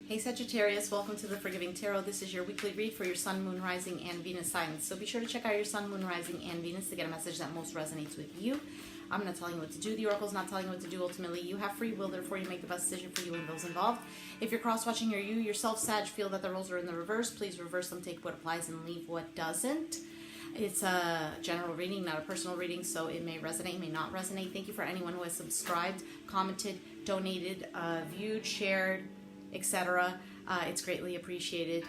Hey Sagittarius, welcome to the Forgiving Tarot. This is your weekly read for your Sun, Moon, Rising, and Venus signs. So be sure to check out your Sun, Moon, Rising, and Venus to get a message that most resonates with you. I'm not telling you what to do. The Oracle's not telling you what to do. Ultimately, you have free will, therefore you make the best decision for you and those involved. If you're cross-watching or you yourself, Sag, feel that the roles are in the reverse, please reverse them, take what applies, and leave what doesn't. It's a general reading, not a personal reading, so it may resonate, may not resonate. Thank you for anyone who has subscribed, commented, donated, viewed, shared, etc. It's greatly appreciated.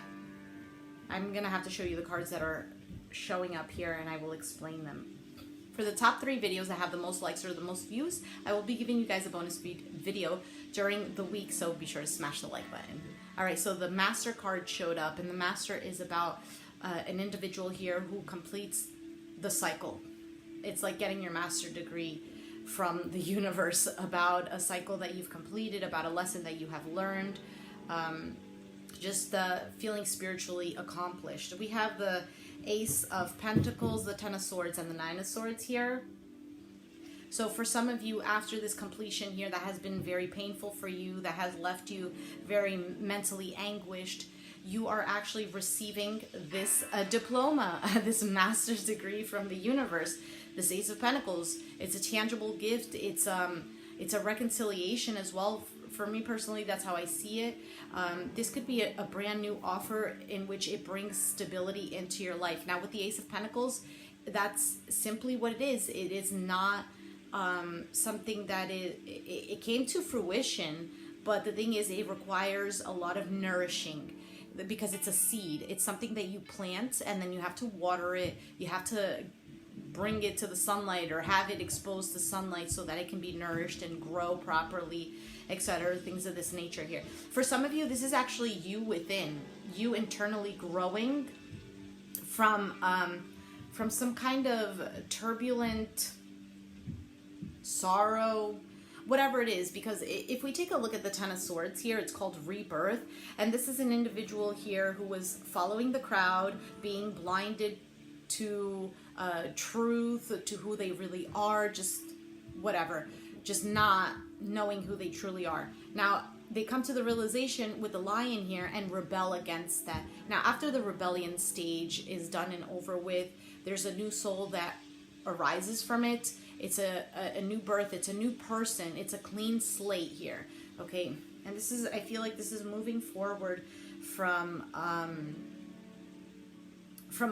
I'm going to have to show you the cards that are showing up here, and I will explain them. For the top 3 videos that have the most likes or the most views, I will be giving you guys a bonus video during the week, so be sure to smash the like button. Alright, so the Master card showed up, and the Master is about an individual here who completes the cycle. It's like getting your master degree from the universe about a cycle that you've completed, about a lesson that you have learned, just feeling spiritually accomplished. We have the Ace of Pentacles, the Ten of Swords, and the Nine of Swords here. So for some of you, after this completion here that has been very painful for you, that has left you very mentally anguished, you are actually receiving this diploma, this master's degree from the universe. This Ace of Pentacles, it's a tangible gift. It's a reconciliation as well. For me personally, that's how I see it. This could be a brand new offer in which it brings stability into your life. Now with the Ace of Pentacles, that's simply what it is. It is not something that it came to fruition, but the thing is, it requires a lot of nourishing because it's a seed. It's something that you plant and then you have to water it. You have to bring it to the sunlight or have it exposed to sunlight so that it can be nourished and grow properly, etc. Things of this nature here. For some of you, this is actually you within, you internally growing from some kind of turbulent sorrow, whatever it is, because if we take a look at the Ten of Swords here, it's called rebirth, and this is an individual here who was following the crowd, being blinded to truth, to who they really are, just whatever, just not knowing who they truly are. Now they come to the realization with the Lion here and rebel against that. Now after the rebellion stage is done and over with, there's a new soul that arises from it. It's a new birth. It's a new person. It's a clean slate here. Okay, and this is, I feel like this is moving forward from a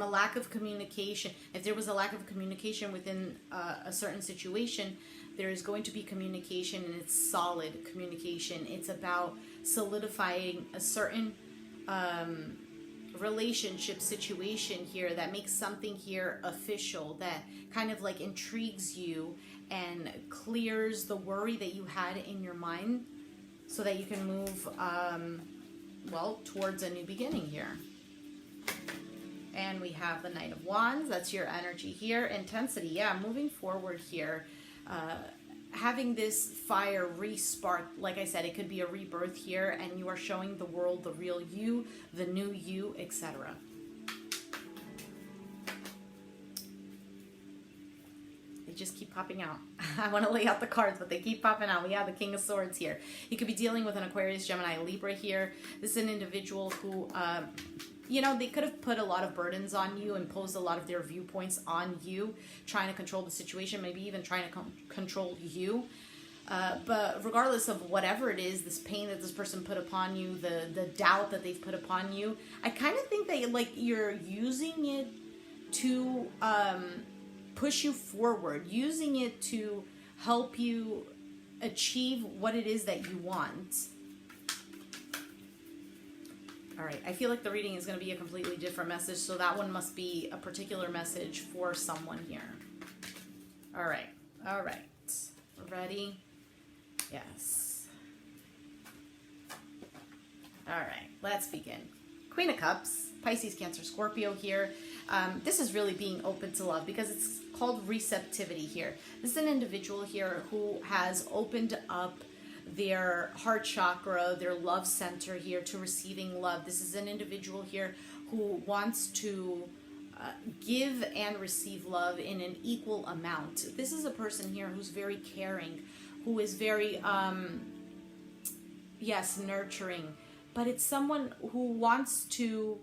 lack of communication. If there was a lack of communication within a certain situation, there is going to be communication, and it's solid communication. It's about solidifying a certain relationship situation here that makes something here official, that kind of like intrigues you and clears the worry that you had in your mind so that you can move well towards a new beginning here. And we have the Knight of Wands. That's your energy here. Intensity, yeah, moving forward here. Having this fire re-sparked, like I said, it could be a rebirth here, and you are showing the world the real you, the new you, etc. They just keep popping out. I want to lay out the cards, but they keep popping out. We have the King of Swords here. You could be dealing with an Aquarius, Gemini, Libra here. This is an individual who you know, they could have put a lot of burdens on you, imposed a lot of their viewpoints on you, trying to control the situation, maybe even trying to control you. But regardless of whatever it is, this pain that this person put upon you, the doubt that they've put upon you, I kind of think that like you're using it to push you forward, using it to help you achieve what it is that you want. All right, I feel like the reading is going to be a completely different message, so that one must be a particular message for someone here. All right, ready? Yes. All right, let's begin. Queen of Cups, Pisces, Cancer, Scorpio here. This is really being open to love because it's called receptivity here. This is an individual here who has opened up their heart chakra, their love center here to receiving love. This is an individual here who wants to give and receive love in an equal amount. This is a person here who's very caring, who is very, yes, nurturing, but it's someone who wants to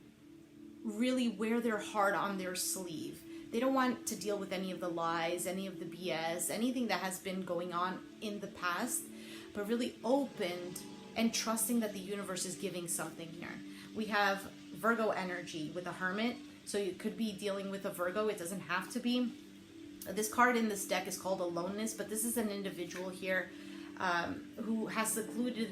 really wear their heart on their sleeve. They don't want to deal with any of the lies, any of the BS, anything that has been going on in the past, but really opened and trusting that the universe is giving something here. We have Virgo energy with a Hermit, so you could be dealing with a Virgo. It doesn't have to be. This card in this deck is called Aloneness, but this is an individual here who has secluded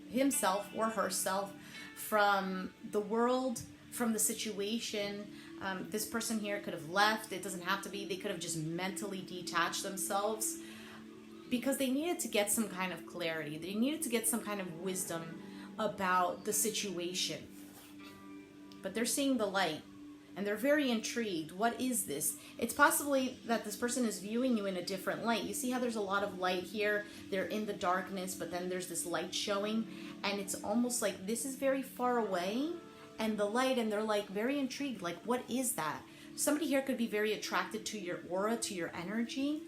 himself or herself from the world, from the situation. This person here could have left. It doesn't have to be. They could have just mentally detached themselves because they needed to get some kind of clarity. They needed to get some kind of wisdom about the situation. But they're seeing the light and they're very intrigued. What is this? It's possibly that this person is viewing you in a different light. You see how there's a lot of light here? They're in the darkness, but then there's this light showing, and it's almost like this is very far away and the light, and they're like very intrigued, like what is that? Somebody here could be very attracted to your aura, to your energy.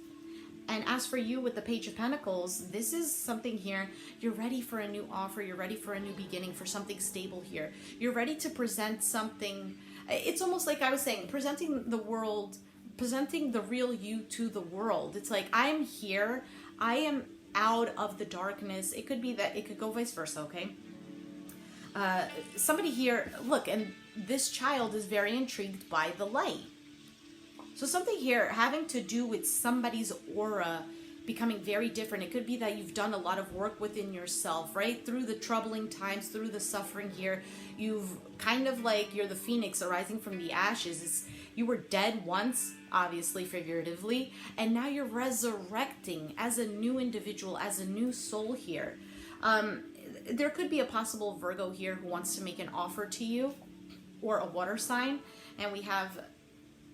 And as for you with the Page of Pentacles, this is something here. You're ready for a new offer. You're ready for a new beginning, for something stable here. You're ready to present something. It's almost like I was saying, presenting the world, presenting the real you to the world. It's like, I am here. I am out of the darkness. It could be that, it could go vice versa, okay? Somebody here, look, and this child is very intrigued by the light. So something here having to do with somebody's aura becoming very different. It could be that you've done a lot of work within yourself, right? Through the troubling times, through the suffering here, you've kind of like, you're the phoenix arising from the ashes. You were dead once, obviously, figuratively, and now you're resurrecting as a new individual, as a new soul here. There could be a possible Virgo here who wants to make an offer to you, or a water sign, and we have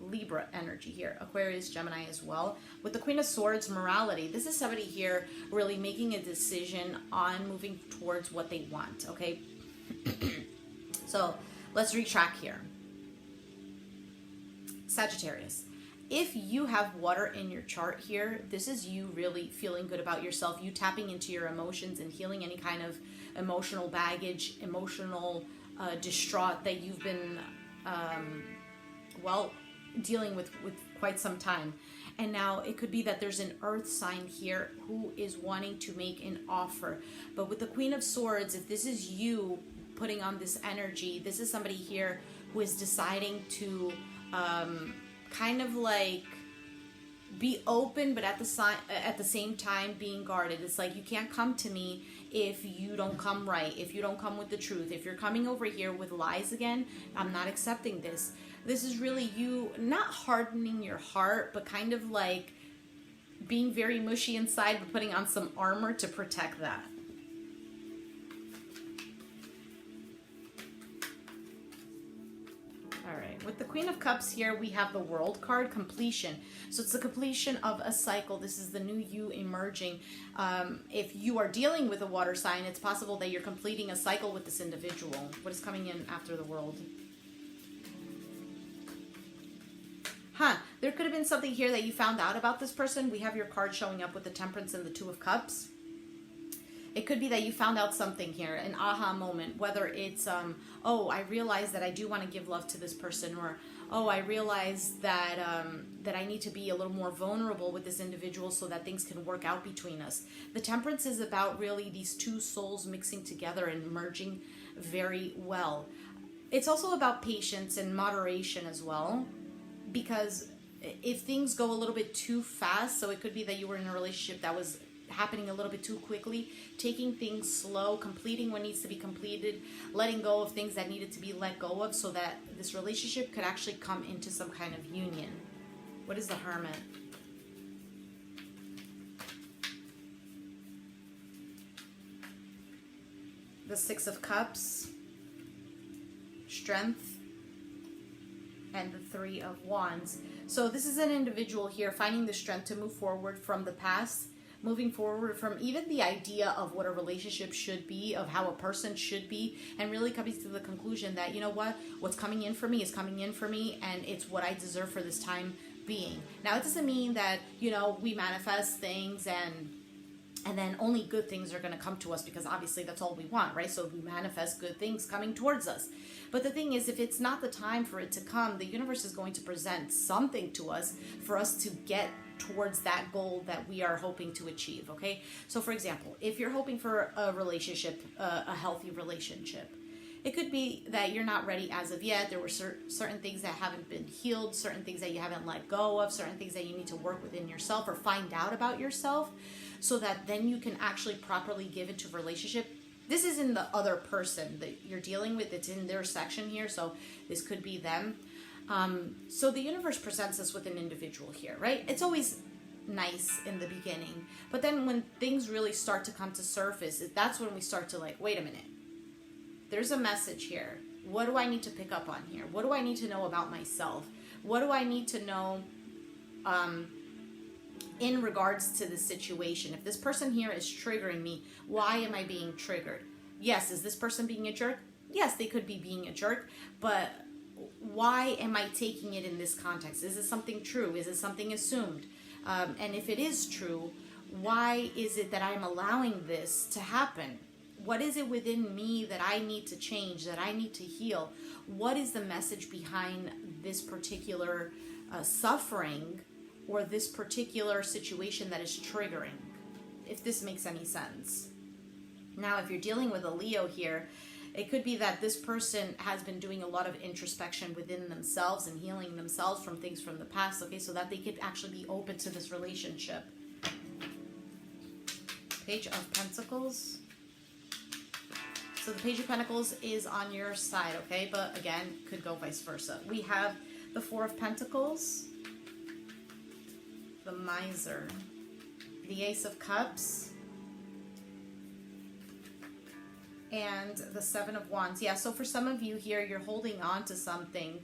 Libra energy here, Aquarius, Gemini as well. With the Queen of Swords, morality. This is somebody here really making a decision on moving towards what they want, okay? So let's retrack here. Sagittarius. If you have water in your chart here, this is you really feeling good about yourself, you tapping into your emotions and healing any kind of emotional baggage, emotional distraught that you've been, dealing with quite some time. And now it could be that there's an earth sign here who is wanting to make an offer. But with the Queen of Swords, if this is you putting on this energy, this is somebody here who is deciding to kind of like be open, but at the same time being guarded. It's like, you can't come to me if you don't come right, if you don't come with the truth. If you're coming over here with lies again, I'm not accepting this. This is really you not hardening your heart, but kind of like being very mushy inside, but putting on some armor to protect that. All right, with the Queen of Cups here, we have the World card, completion. So it's the completion of a cycle. This is the new you emerging. If you are dealing with a water sign, it's possible that you're completing a cycle with this individual. What is coming in after the World? There could have been something here that you found out about this person. We have your card showing up with the Temperance and the Two of Cups. It could be that you found out something here, an aha moment, whether it's, oh, I realize that I do want to give love to this person, or, oh, I realize that, that I need to be a little more vulnerable with this individual so that things can work out between us. The Temperance is about really these two souls mixing together and merging very well. It's also about patience and moderation as well, because if things go a little bit too fast, so it could be that you were in a relationship that was happening a little bit too quickly, taking things slow, completing what needs to be completed, letting go of things that needed to be let go of, so that this relationship could actually come into some kind of union. What is the Hermit? The Six of Cups, strength, and the Three of Wands. So this is an individual here finding the strength to move forward from the past, moving forward from even the idea of what a relationship should be, of how a person should be, and really coming to the conclusion that, you know what, what's coming in for me is coming in for me, and it's what I deserve for this time being. Now, it doesn't mean that, you know, we manifest things and And then only good things are going to come to us, because obviously that's all we want, right? So we manifest good things coming towards us. But the thing is, if it's not the time for it to come, the universe is going to present something to us for us to get towards that goal that we are hoping to achieve, okay? So for example, if you're hoping for a relationship, a healthy relationship, it could be that you're not ready as of yet. There were certain things that haven't been healed, certain things that you haven't let go of, certain things that you need to work within yourself or find out about yourself, so that then you can actually properly give into relationship. This is in the other person that you're dealing with. It's in their section here, so this could be them. So the universe presents us with an individual here, right? It's always nice in the beginning, but then when things really start to come to surface, that's when we start to like, wait a minute. There's a message here. What do I need to pick up on here? What do I need to know about myself? What do I need to know in regards to the situation? If this person here is triggering me, why am I being triggered? Yes, is this person being a jerk? Yes, they could be being a jerk, but why am I taking it in this context? Is it something true? Is it something assumed? And if it is true, why is it that I'm allowing this to happen? What is it within me that I need to change, that I need to heal? What is the message behind this particular suffering or this particular situation that is triggering? If this makes any sense. Now, if you're dealing with a Leo here, it could be that this person has been doing a lot of introspection within themselves and healing themselves from things from the past, okay, so that they could actually be open to this relationship. Page of Pentacles. So the Page of Pentacles is on your side, okay? But again, could go vice versa. We have the Four of Pentacles, the Miser, the Ace of Cups, and the Seven of Wands. Yeah, so for some of you here, you're holding on to something,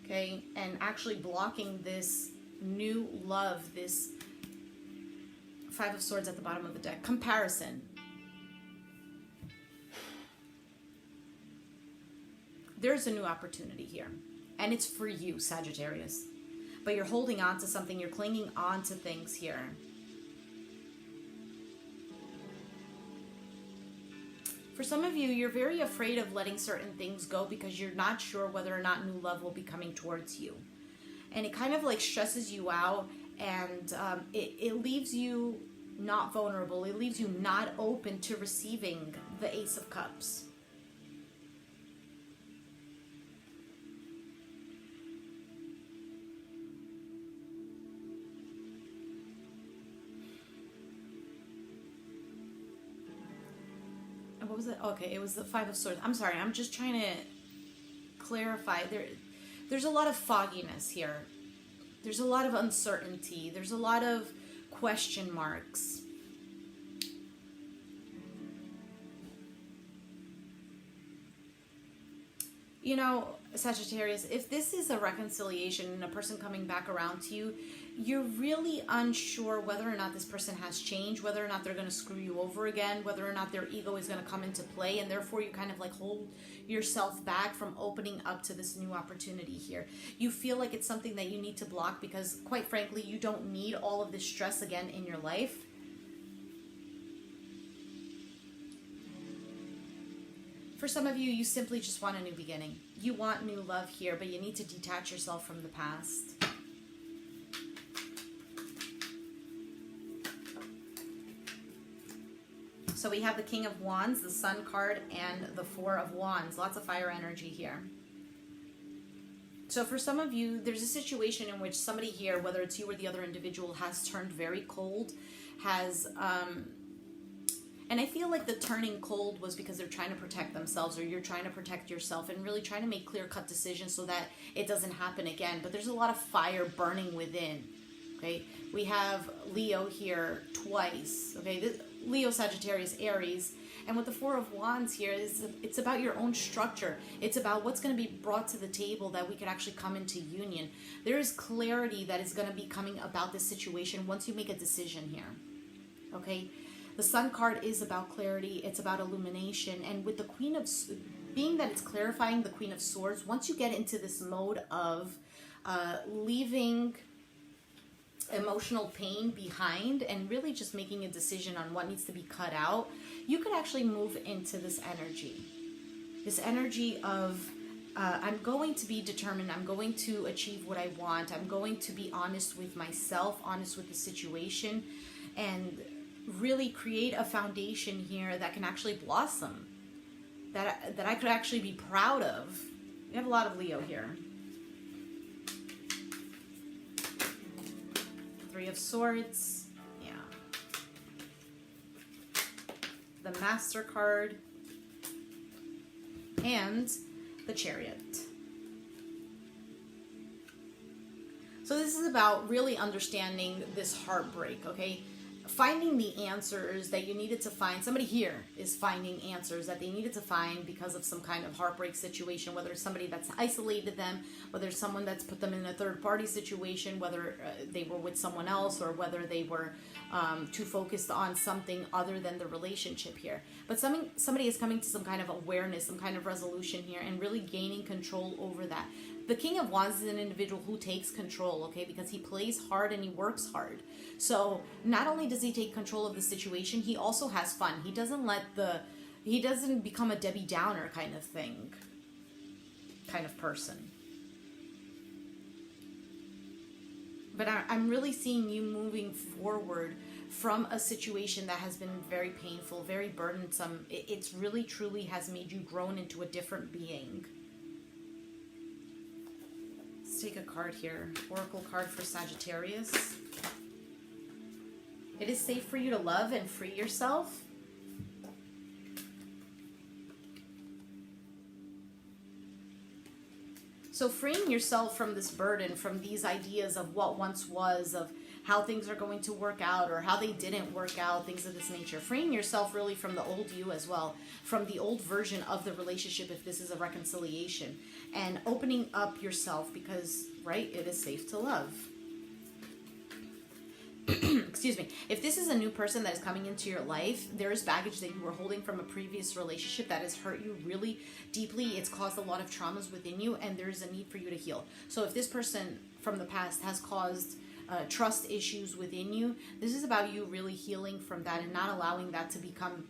okay? And actually blocking this new love, this Five of Swords at the bottom of the deck. Comparison. There's a new opportunity here, and it's for you, Sagittarius. But you're holding on to something, you're clinging on to things here. For some of you, you're very afraid of letting certain things go because you're not sure whether or not new love will be coming towards you. And it kind of like stresses you out, and it leaves you not vulnerable. It leaves you not open to receiving the Ace of Cups. What was it? Okay, it was the Five of Swords. I'm sorry, I'm just trying to clarify. There's a lot of fogginess here. There's a lot of uncertainty. There's a lot of question marks. You know, Sagittarius, if this is a reconciliation and a person coming back around to you, you're really unsure whether or not this person has changed, whether or not they're going to screw you over again, whether or not their ego is going to come into play, and therefore you kind of like hold yourself back from opening up to this new opportunity here. You feel like it's something that you need to block because, quite frankly, you don't need all of this stress again in your life. For some of you, you simply just want a new beginning. You want new love here, but you need to detach yourself from the past. So we have the King of Wands, the Sun card, and the Four of Wands. Lots of fire energy here. So for some of you, there's a situation in which somebody here, whether it's you or the other individual, has turned very cold, has... And I feel like the turning cold was because they're trying to protect themselves, or you're trying to protect yourself and really trying to make clear-cut decisions so that it doesn't happen again. But there's a lot of fire burning within, okay? We have Leo here twice, okay? Leo, Sagittarius, Aries. And with the Four of Wands here, it's about your own structure. It's about what's going to be brought to the table that we could actually come into union. There is clarity that is going to be coming about this situation once you make a decision here, okay? The Sun card is about clarity. It's about illumination. And with the Queen of... being that it's clarifying the Queen of Swords, once you get into this mode of leaving emotional pain behind and really just making a decision on what needs to be cut out, you could actually move into this energy. This energy of, I'm going to be determined, I'm going to achieve what I want, I'm going to be honest with myself, honest with the situation, and really create a foundation here that can actually blossom, that I could actually be proud of. We have a lot of Leo here. Three of Swords, yeah. The Master card, and the Chariot. So this is about really understanding this heartbreak, okay? Finding the answers that you needed to find. Somebody here is finding answers that they needed to find because of some kind of heartbreak situation, whether it's somebody that's isolated them, whether it's someone that's put them in a third-party situation, whether they were with someone else, or whether they were too focused on something other than the relationship here. But somebody is coming to some kind of awareness, some kind of resolution here, and really gaining control over that. The King of Wands is an individual who takes control, okay, because he plays hard and he works hard. So not only does he take control of the situation, he also has fun. He doesn't he doesn't become a Debbie Downer kind of thing, kind of person. But I'm really seeing you moving forward from a situation that has been very painful, very burdensome. It's really, truly has made you grown into a different being. Let's take a card here. Oracle card for Sagittarius. It is safe for you to love and free yourself. So freeing yourself from this burden, from these ideas of what once was, of how things are going to work out or how they didn't work out, things of this nature. Freeing yourself really from the old you as well, from the old version of the relationship if this is a reconciliation. And opening up yourself because, right, it is safe to love. Excuse me. If this is a new person that is coming into your life, there is baggage that you were holding from a previous relationship that has hurt you really deeply. It's caused a lot of traumas within you, and there is a need for you to heal. So if this person from the past has caused trust issues within you, this is about you really healing from that and not allowing that to become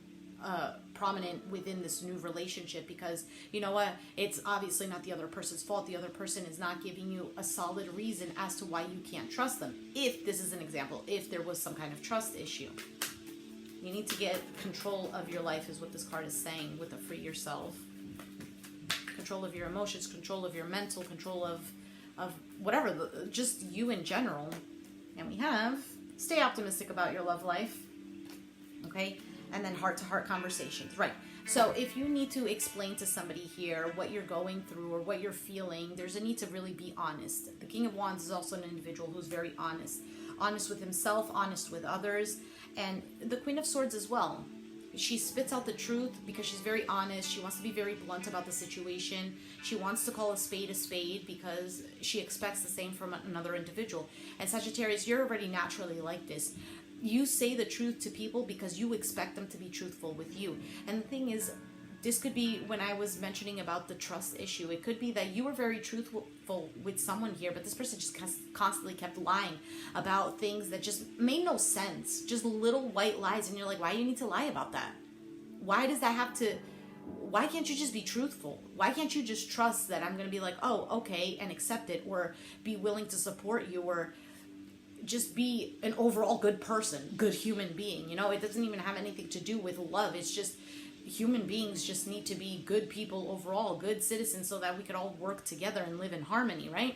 prominent within this new relationship, because you know what, it's obviously not the other person's fault. The other person is not giving you a solid reason as to why you can't trust them. If this is an example, if there was some kind of trust issue, you need to get control of your life is what this card is saying with the free yourself. Control of your emotions, control of your mental, control of whatever, just you in general. And we have stay optimistic about your love life, okay? And then heart-to-heart conversations, right? So if you need to explain to somebody here what you're going through or what you're feeling, there's a need to really be honest. The King of Wands is also an individual who's very honest. Honest with himself, honest with others. And the Queen of Swords as well. She spits out the truth because she's very honest. She wants to be very blunt about the situation. She wants to call a spade because she expects the same from another individual. And Sagittarius, you're already naturally like this. You say the truth to people because you expect them to be truthful with you. And the thing is, this could be when I was mentioning about the trust issue. It could be that you were very truthful with someone here, but this person just constantly kept lying about things that just made no sense. Just little white lies. And you're like, why do you need to lie about that? Why does that have to... Why can't you just be truthful? Why can't you just trust that I'm going to be like, oh, okay, and accept it, or be willing to support you, or just be an overall good person, good human being? You know, it doesn't even have anything to do with love. It's just human beings just need to be good people overall, good citizens, so that we could all work together and live in harmony, right?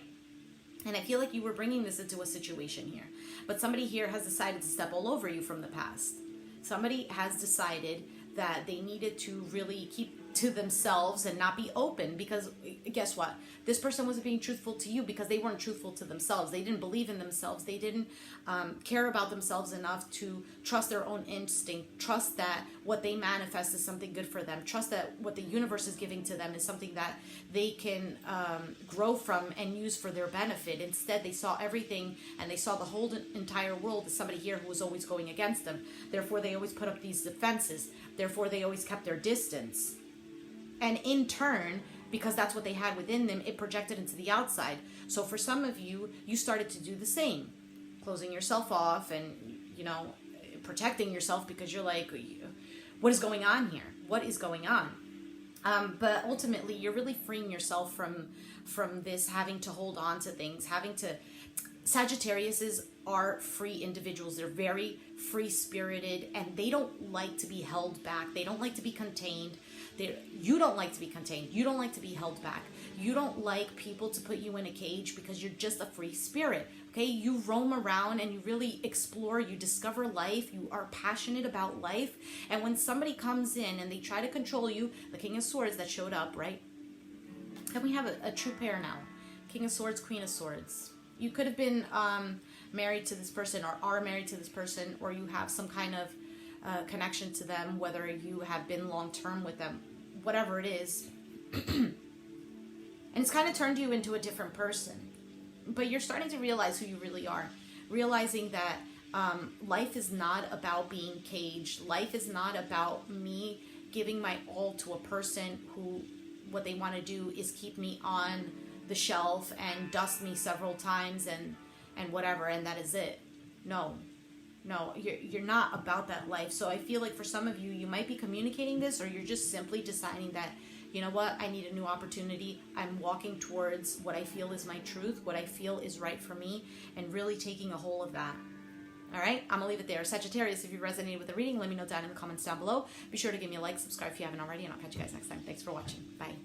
And I feel like you were bringing this into a situation here. But somebody here has decided to step all over you from the past. Somebody has decided that they needed to really keep to themselves and not be open, because guess what? This person wasn't being truthful to you because they weren't truthful to themselves. They didn't believe in themselves. They didn't care about themselves enough to trust their own instinct, trust that what they manifest is something good for them, trust that what the universe is giving to them is something that they can grow from and use for their benefit. Instead, they saw everything and they saw the whole entire world as somebody here who was always going against them. Therefore, they always put up these defenses. Therefore, they always kept their distance. And in turn, because that's what they had within them, it projected into the outside. So for some of you, you started to do the same. closing yourself off and, you know, protecting yourself because you're like, what is going on here? What is going on? But ultimately, you're really freeing yourself from this having to hold on to things, having to... Sagittariuses are free individuals. They're very free-spirited, and they don't like to be held back. They don't like to be contained. You don't like to be contained. You don't like to be held back. You don't like people to put you in a cage because you're just a free spirit. Okay, you roam around and you really explore, you discover life, you are passionate about life. And when somebody comes in and they try to control you, the King of Swords that showed up, right? And we have a true pair now. King of Swords, Queen of Swords. You could have been married to this person or are married to this person, or you have some kind of connection to them, whether you have been long-term with them, whatever it is. And it's kind of turned you into a different person. But you're starting to realize who you really are. Realizing that life is not about being caged. Life is not about me giving my all to a person who, what they want to do is keep me on the shelf and dust me several times and whatever, and that is it. No, you're not about that life. So I feel like for some of you, you might be communicating this, or you're just simply deciding that, you know what, I need a new opportunity. I'm walking towards what I feel is my truth, what I feel is right for me, and really taking a hold of that. All right, I'm going to leave it there. Sagittarius, if you resonated with the reading, let me know down in the comments down below. Be sure to give me a like, subscribe if you haven't already, and I'll catch you guys next time. Thanks for watching. Bye.